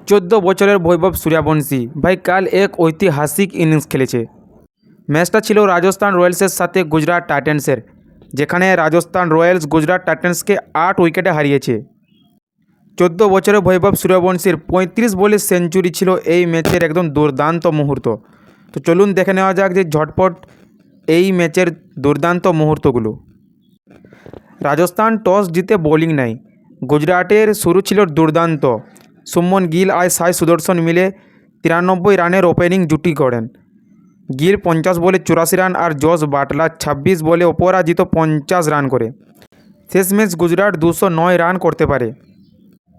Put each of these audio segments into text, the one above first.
14 বছরের বৈভব সূর্যবংশী ভাই কাল এক ঐতিহাসিক ইনিংস খেলেছে। ম্যাচটা ছিল রাজস্থান রয়্যালসের সাথে গুজরাট টাইটান্সের, যেখানে রাজস্থান রয়্যালস গুজরাট টাইটান্সকে 8 উইকেটে হারিয়েছে। 14 বছরের বৈভব সূর্যবংশীর 35 বলে সেঞ্চুরি ছিল এই ম্যাচের একদম দুর্দান্ত মুহূর্ত। তো চলুন দেখে নেওয়া যাক যে ঝটপট এই ম্যাচের দুর্দান্ত মুহূর্তগুলো। রাজস্থান টস জিতে বোলিং নেয়। গুজরাটের শুরু ছিল দুর্দান্ত। শুভমন গিল আর সাই সুদর্শন মিলে 93 রানের ওপেনিং জুটি করেন। গিল 50 বলে 84 রান আর জস বাটলার 26 বলে অপরাজিত 50 রান করে। শেষমেশ গুজরাট 209 রান করতে পারে।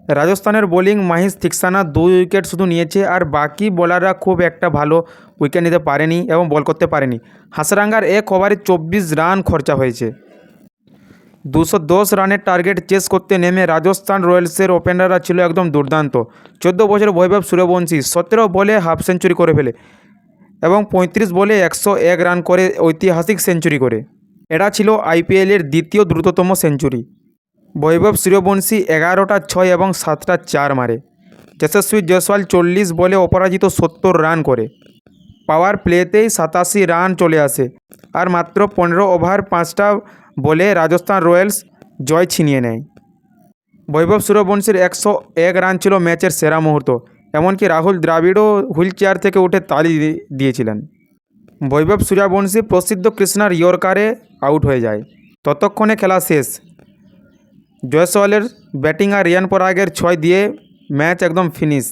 রাজস্থানের বোলিং মাহিশ থিকসানা 2 উইকেট শুধু নিয়েছে, আর বাকি বোলাররা খুব একটা ভালো উইকেট নিতে পারেনি এবং বল করতে পারেনি। হাসরাঙ্গার এক ওভারে 24 রান খরচা হয়েছে। 210 রানের টার্গেট চেস করতে নেমে রাজস্থান রয়্যালসের ওপেনাররা ছিল একদম দুর্দান্ত। 14 বছরের বৈভব সূর্যবংশী 17 বলে হাফ সেঞ্চুরি করে ফেলে এবং 35 বলে 101 রান করে ঐতিহাসিক সেঞ্চুরি করে। এটা ছিল আইপিএলের দ্বিতীয় দ্রুততম সেঞ্চুরি। বৈভব সূর্যবংশী 11টা 6 এবং 7টা 4 মারে। যশস্বী জয়সওয়াল 40 বলে অপরাজিত 70 রান করে। পাওয়ার প্লেতেই 87 রান চলে আসে, আর মাত্র 15 ওভার 5টা বলে রাজস্থান রয়্যালস জয় ছিনিয়ে নেয়। বৈভব সূর্যবংশীর 101 রান ছিল ম্যাচের সেরা মুহূর্ত। এমনকি রাহুল দ্রাবিড়ও হুইল চেয়ার থেকে উঠে তালি দিয়েছিলেন। বৈভব সূর্যবংশী প্রসিদ্ধ কৃষ্ণার ইয়র্কারে আউট হয়ে যায়। ততক্ষণে খেলা শেষ। জয়সওয়ালের ব্যাটিং আর রিয়ান পরাগের 6 দিয়ে ম্যাচ একদম ফিনিশ।